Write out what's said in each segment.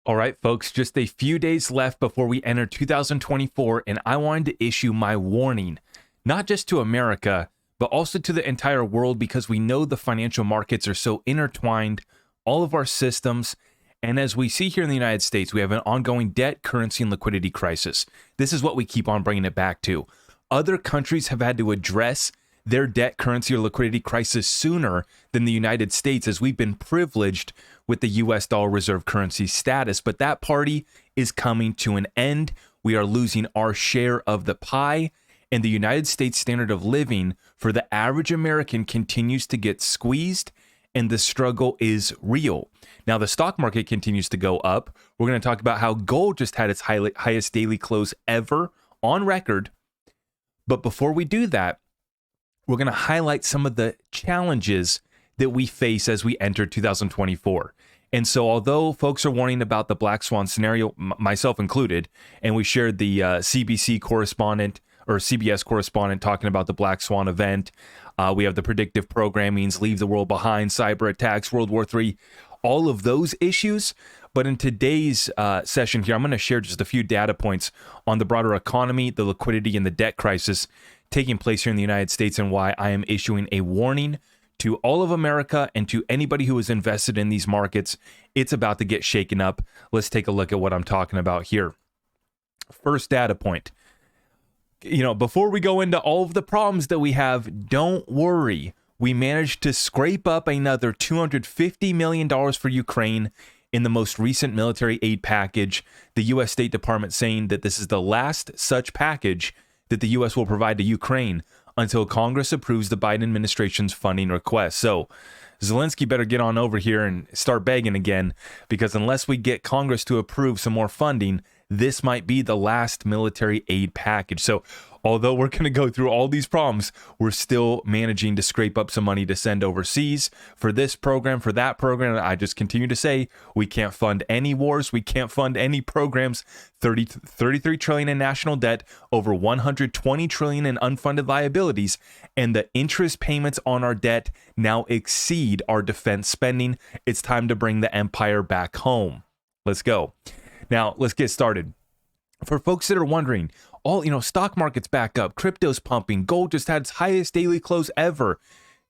All right, folks, just a few days left before we enter 2024, and I wanted to issue my warning, not just to America, but also to the entire world, because we know the financial markets are so intertwined, all of our systems, and as we see here in the United States, we have an ongoing debt, currency, and liquidity crisis. This is what we keep on bringing it back to. Other countries have had to address their debt, currency, or liquidity crisis sooner than the United States, as we've been privileged with the US dollar reserve currency status. But that party is coming to an end. We are losing our share of the pie, and the United States standard of living for the average American continues to get squeezed, and the struggle is real. Now, the stock market continues to go up. We're going to talk about how gold just had its highest daily close ever on record. But before we do that, we're going to highlight some of the challenges that we face as we enter 2024. And so although folks are warning about the black swan scenario, myself included, and we shared the CBC correspondent or CBS correspondent talking about the black swan event, we have the predictive programmings, leave the world behind, cyber attacks, World War III, all of those issues. But in today's session here, I'm going to share just a few data points on the broader economy, the liquidity, and the debt crisis taking place here in the United States, and why I am issuing a warning to all of America and to anybody who is invested in these markets. It's about to get shaken up. Let's take a look at what I'm talking about here. First data point. Before we go into all of the problems that we have, don't worry. We managed to scrape up another $250 million for Ukraine in the most recent military aid package. The U.S. State Department saying that this is the last such package that the U.S. will provide to Ukraine until Congress approves the Biden administration's funding request. So Zelensky better get on over here and start begging again, because unless we get Congress to approve some more funding, this might be the last military aid package. So although we're going to go through all these problems, we're still managing to scrape up some money to send overseas for this program, for that program. I just continue to say we can't fund any wars. We can't fund any programs. 33 trillion in national debt, over 120 trillion in unfunded liabilities, and the interest payments on our debt now exceed our defense spending. It's time to bring the empire back home. Let's go. Now, let's get started. For folks that are wondering, stock market's back up, crypto's pumping, gold just had its highest daily close ever.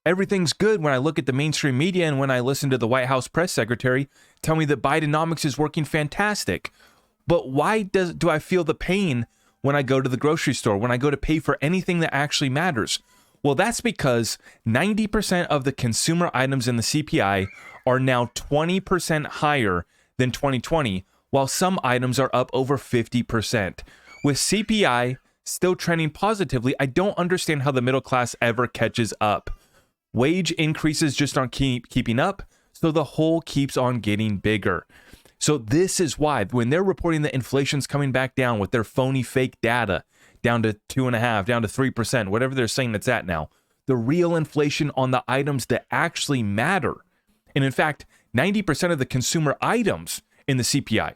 Everything's good when I look at the mainstream media and when I listen to the White House press secretary tell me that Bidenomics is working fantastic. But why do I feel the pain when I go to the grocery store, when I go to pay for anything that actually matters? Well, that's because 90% of the consumer items in the CPI are now 20% higher than 2020, while some items are up over 50%. With CPI still trending positively, I don't understand how the middle class ever catches up. Wage increases just aren't keeping up, so the hole keeps on getting bigger. So this is why when they're reporting that inflation's coming back down with their phony fake data, down to 2.5%, down to 3%, whatever they're saying it's at now, the real inflation on the items that actually matter. And in fact, 90% of the consumer items in the CPI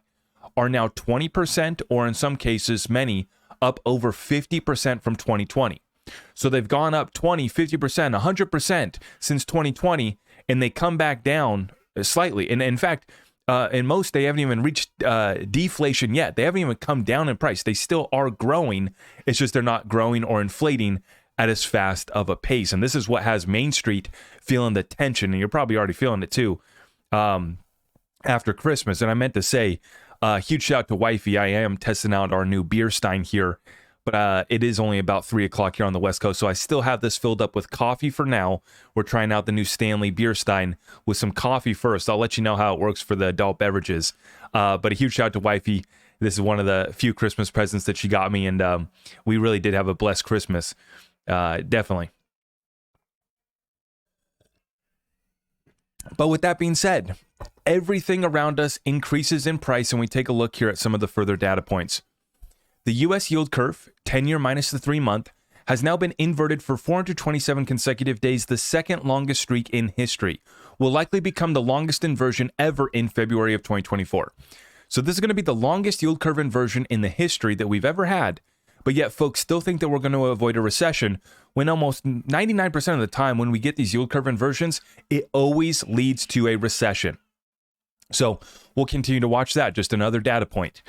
are now 20%, or in some cases, many, up over 50% from 2020. So they've gone up 20, 50%, 100% since 2020, and they come back down slightly. And in fact, in most, they haven't even reached deflation yet. They haven't even come down in price. They still are growing. It's just they're not growing or inflating at as fast of a pace. And this is what has Main Street feeling the tension, and you're probably already feeling it too, after Christmas. And I meant to say, huge shout out to Wifey. I am testing out our new beer stein here, but it is only about 3 o'clock here on the West Coast, so I still have this filled up with coffee for now. We're trying out the new Stanley beer stein with some coffee first. I'll let you know how it works for the adult beverages. But a huge shout out to Wifey. This is one of the few Christmas presents that she got me, and we really did have a blessed Christmas. Definitely. But with that being said, everything around us increases in price, and we take a look here at some of the further data points. The U.S. yield curve, 10-year minus the 3-month, has now been inverted for 427 consecutive days, the second longest streak in history. Will likely become the longest inversion ever in February of 2024. So this is going to be the longest yield curve inversion in the history that we've ever had. But yet folks still think that we're going to avoid a recession, when almost 99% of the time when we get these yield curve inversions, it always leads to a recession. So we'll continue to watch that. Just another data point.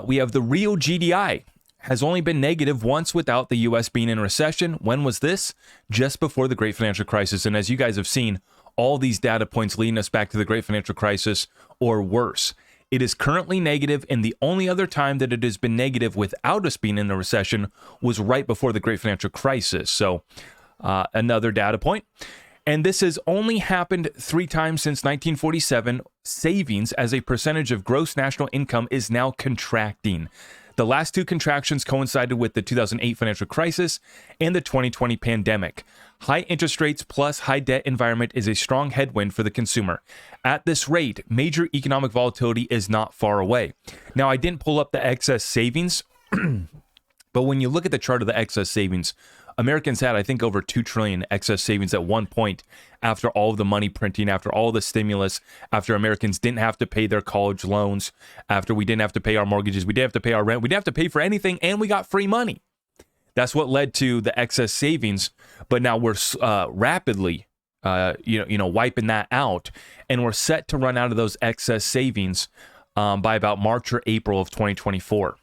We have the real GDI has only been negative once without the U.S. being in recession. When was this? Just before the Great Financial Crisis. And as you guys have seen, all these data points leading us back to the Great Financial Crisis or worse. It is currently negative, and the only other time that it has been negative without us being in a recession was right before the Great Financial Crisis. So another data point. And this has only happened 3 times since 1947. Savings as a percentage of gross national income is now contracting. The last 2 contractions coincided with the 2008 financial crisis and the 2020 pandemic. High interest rates plus high debt environment is a strong headwind for the consumer. At this rate, major economic volatility is not far away. Now, I didn't pull up the excess savings, but when you look at the chart of the excess savings, Americans had, I think, over 2 trillion excess savings at one point after all of the money printing, after all the stimulus, after Americans didn't have to pay their college loans, after we didn't have to pay our mortgages, we didn't have to pay our rent, we didn't have to pay for anything, and we got free money. That's what led to the excess savings, but now we're rapidly, wiping that out, and we're set to run out of those excess savings by about March or April of 2024.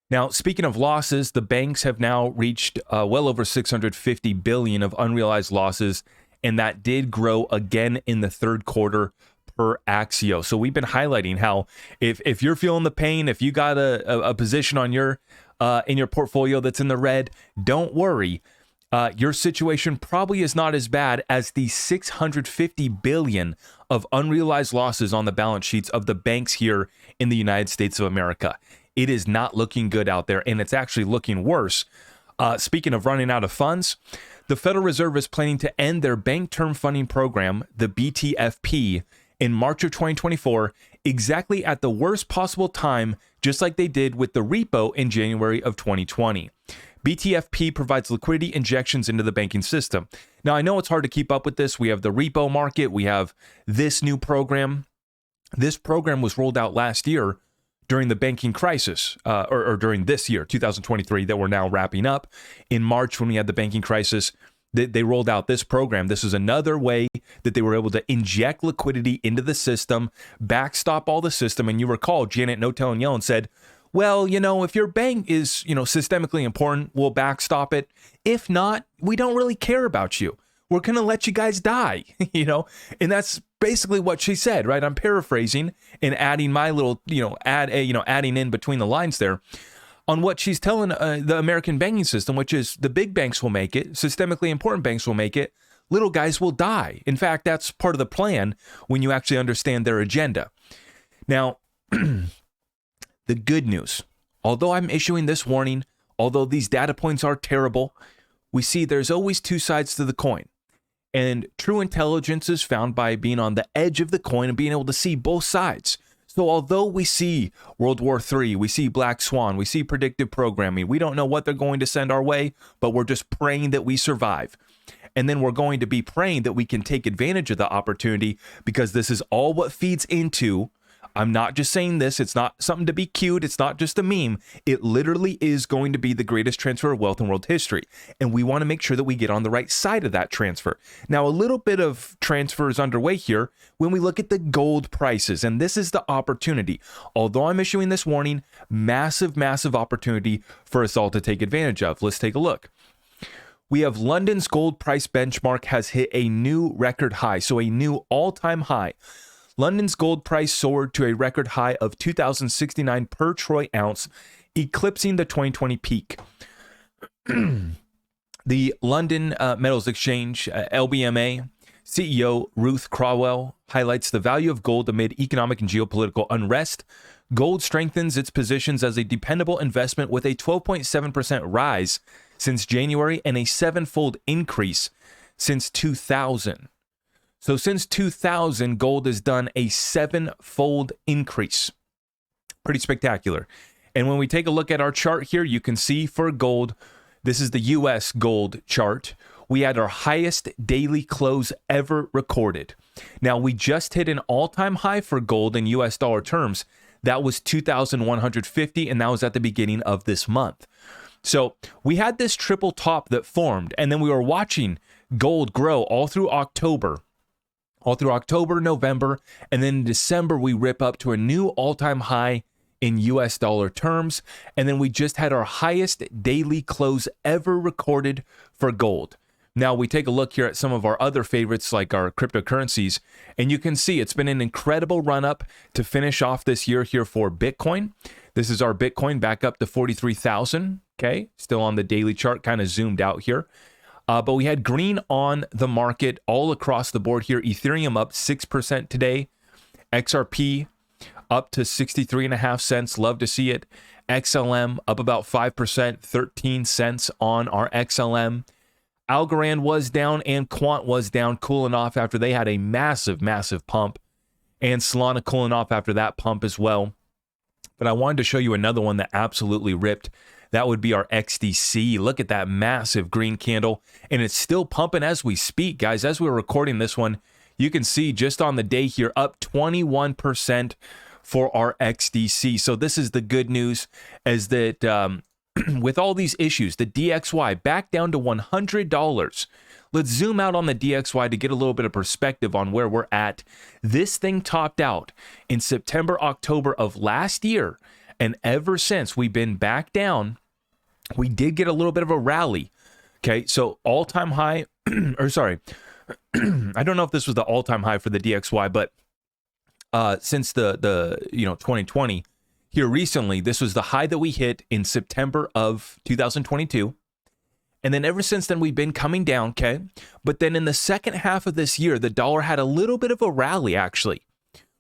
Now, speaking of losses, the banks have now reached well over 650 billion of unrealized losses, and that did grow again in the third quarter per Axio. So we've been highlighting how if you're feeling the pain, if you got a position on your in your portfolio that's in the red, don't worry. Your situation probably is not as bad as the 650 billion of unrealized losses on the balance sheets of the banks here in the United States of America. It is not looking good out there, and it's actually looking worse. Speaking of running out of funds, the Federal Reserve is planning to end their Bank Term Funding Program, the BTFP, in March of 2024, exactly at the worst possible time, just like they did with the repo in January of 2020. BTFP provides liquidity injections into the banking system. Now, I know it's hard to keep up with this. We have the repo market. We have this new program. This program was rolled out last year during the banking crisis, or during this year, 2023, that we're now wrapping up. In March, when we had the banking crisis, they rolled out this program. This is another way that they were able to inject liquidity into the system, backstop all the system. And you recall, Janet Yellen said, well, if your bank is, systemically important, we'll backstop it. If not, we don't really care about you. We're going to let you guys die, and that's basically what she said, right? I'm paraphrasing and adding my little, adding in between the lines there on what she's telling the American banking system, which is the big banks will make it, systemically important banks will make it, little guys will die. In fact, that's part of the plan when you actually understand their agenda. Now, the good news, although I'm issuing this warning, although these data points are terrible, we see there's always 2 sides to the coin. And true intelligence is found by being on the edge of the coin and being able to see both sides. So although we see World War III, we see Black Swan, we see predictive programming, we don't know what they're going to send our way, but we're just praying that we survive. And then we're going to be praying that we can take advantage of the opportunity, because this is all what feeds into, I'm not just saying this, it's not something to be cute, it's not just a meme. It literally is going to be the greatest transfer of wealth in world history. And we want to make sure that we get on the right side of that transfer. Now, a little bit of transfer is underway here when we look at the gold prices. And this is the opportunity. Although I'm issuing this warning, massive, massive opportunity for us all to take advantage of. Let's take a look. We have London's gold price benchmark has hit a new record high, so a new all-time high. London's gold price soared to a record high of $2,069 per troy ounce, eclipsing the 2020 peak. The London Metals Exchange, LBMA, CEO Ruth Crowell highlights the value of gold amid economic and geopolitical unrest. Gold strengthens its positions as a dependable investment with a 12.7% rise since January and a 7-fold increase since 2000. So since 2000, gold has done a 7-fold increase. Pretty spectacular. And when we take a look at our chart here, you can see for gold, this is the US gold chart. We had our highest daily close ever recorded. Now, we just hit an all-time high for gold in US dollar terms. That was 2,150, and that was at the beginning of this month. So we had this triple top that formed, and then we were watching gold grow all through October. all through October, November, and then in December, we rip up to a new all-time high in US dollar terms. And then we just had our highest daily close ever recorded for gold. Now we take a look here at some of our other favorites like our cryptocurrencies, and you can see it's been an incredible run up to finish off this year here for Bitcoin. This is our Bitcoin back up to 43,000. Okay, still on the daily chart, kind of zoomed out here. But we had green on the market all across the board here. Ethereum up 6% today. XRP up to 63.5 cents. Love to see it. XLM up about 5%, 13 cents on our XLM. Algorand was down and Quant was down, cooling off after they had a massive, massive pump. And Solana cooling off after that pump as well. But I wanted to show you another one that absolutely ripped. That would be our XDC. Look at that massive green candle. And it's still pumping as we speak, guys. As we're recording this one, you can see just on the day here, up 21% for our XDC. So this is the good news, is that with all these issues, the DXY back down to $100. Let's zoom out on the DXY to get a little bit of perspective on where we're at. This thing topped out in September, October of last year. And ever since we've been back down, we did get a little bit of a rally. Okay, so all-time high, or sorry, I don't know if this was the all-time high for the DXY, but since the 2020, here recently, this was the high that we hit in September of 2022. And then ever since then, we've been coming down, okay? But then in the second half of this year, the dollar had a little bit of a rally, actually,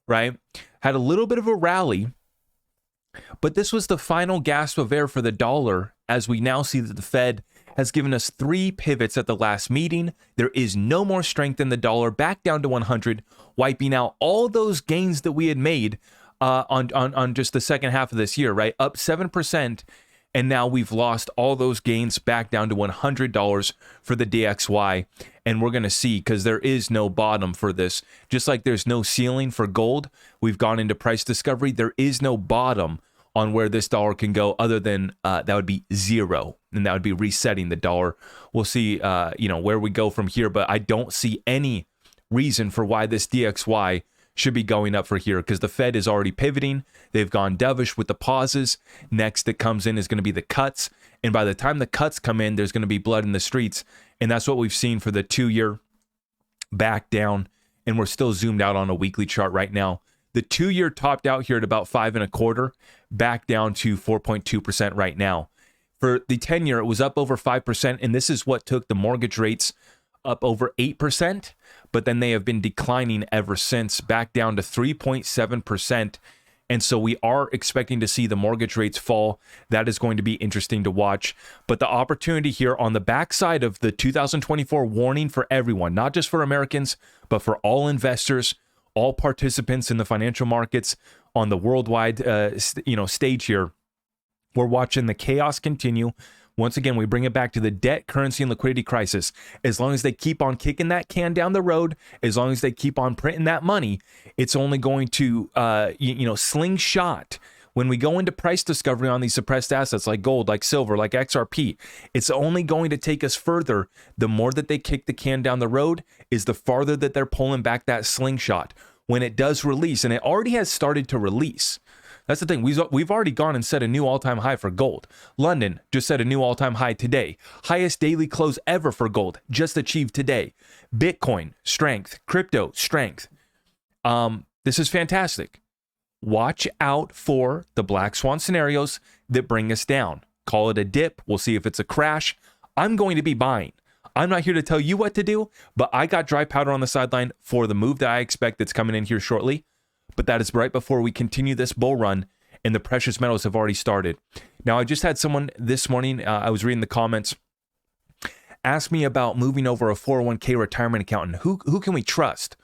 right? Had a little bit of a rally. But this was the final gasp of air for the dollar, as we now see that the Fed has given us 3 pivots at the last meeting. There is no more strength in the dollar, back down to 100, wiping out all those gains that we had made on just the second half of this year, right? Up 7%, and now we've lost all those gains back down to $100 for the DXY. And we're going to see, because there is no bottom for this. Just like there's no ceiling for gold, we've gone into price discovery. There is no bottom on where this dollar can go other than that would be zero. And that would be resetting the dollar. We'll see, where we go from here. But I don't see any reason for why this DXY should be going up for here, because the Fed is already pivoting. They've gone dovish with the pauses. Next that comes in is going to be the cuts. And by the time the cuts come in, there's going to be blood in the streets. And that's what we've seen for the 2-year back down. And we're still zoomed out on a weekly chart right now. The 2-year topped out here at about 5.25, back down to 4.2% right now. For the 10-year, it was up over 5%. And this is what took the mortgage rates up over 8%, but then they have been declining ever since, back down to 3.7%. And so we are expecting to see the mortgage rates fall. That is going to be interesting to watch. But the opportunity here on the backside of the 2024 warning for everyone, not just for Americans, but for all investors, all participants in the financial markets on the worldwide stage here. We're watching the chaos continue. Once again, we bring it back to the debt, currency, and liquidity crisis. As long as they keep on kicking that can down the road, as long as they keep on printing that money, it's only going to, slingshot. When we go into price discovery on these suppressed assets like gold, like silver, like XRP, it's only going to take us further. The more that they kick the can down the road is the farther that they're pulling back that slingshot. When it does release, and it already has started to release. That's the thing. We've already gone and set a new all-time high for gold. London just set a new all-time high today. Highest daily close ever for gold, just achieved today. Bitcoin, strength. Crypto, strength. This is fantastic. Watch out for the black swan scenarios that bring us down. Call it a dip. We'll see if it's a crash. I'm going to be buying. I'm not here to tell you what to do, but I got dry powder on the sideline for the move that I expect that's coming in here shortly. But that is right before we continue this bull run, and the precious metals have already started. Now, I just had someone this morning, I was reading the comments, ask me about moving over a 401k retirement account, and who can we trust?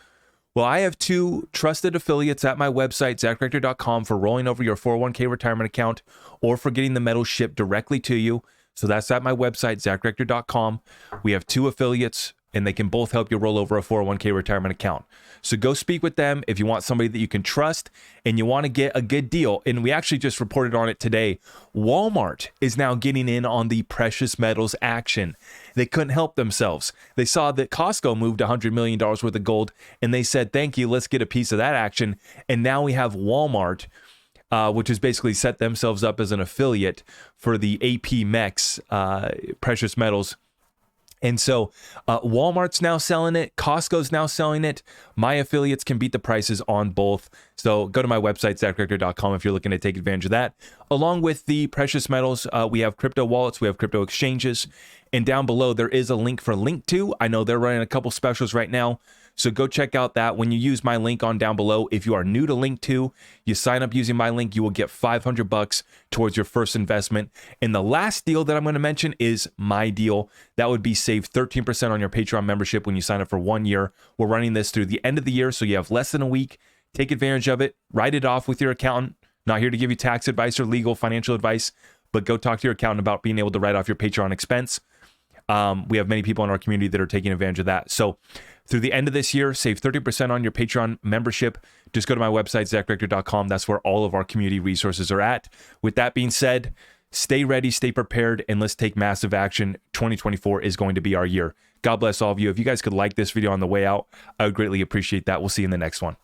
Well, I have 2 trusted affiliates at my website, zachrector.com, for rolling over your 401k retirement account or for getting the metals shipped directly to you. So that's at my website, zachrector.com. We have 2 affiliates and they can both help you roll over a 401k retirement account. So go speak with them if you want somebody that you can trust and you want to get a good deal. And we actually just reported on it today. Walmart is now getting in on the precious metals action. They couldn't help themselves. They saw that Costco moved $100 million worth of gold, and they said, thank you, let's get a piece of that action. And now we have Walmart, which has basically set themselves up as an affiliate for the AP MEX precious metals. And so Walmart's now selling it. Costco's now selling it. My affiliates can beat the prices on both. So go to my website, zachrector.com, if you're looking to take advantage of that. Along with the precious metals, we have crypto wallets, we have crypto exchanges. And down below, there is a link for Link2. I know they're running a couple specials right now. So go check out that. When you use my link on down below, if you are new to Link2, you sign up using my link, you will get $500 towards your first investment. And the last deal that I'm going to mention is my deal. That would be save 13% on your Patreon membership when you sign up for 1 year. We're running this through the end of the year, so you have less than a week. Take advantage of it. Write it off with your accountant. Not here to give you tax advice or legal financial advice, but go talk to your accountant about being able to write off your Patreon expense. We have many people in our community that are taking advantage of that. So through the end of this year, save 30% on your Patreon membership. Just go to my website, zachrector.com. That's where all of our community resources are at. With that being said, stay ready, stay prepared, and let's take massive action. 2024 is going to be our year. God bless all of you. If you guys could like this video on the way out, I would greatly appreciate that. We'll see you in the next one.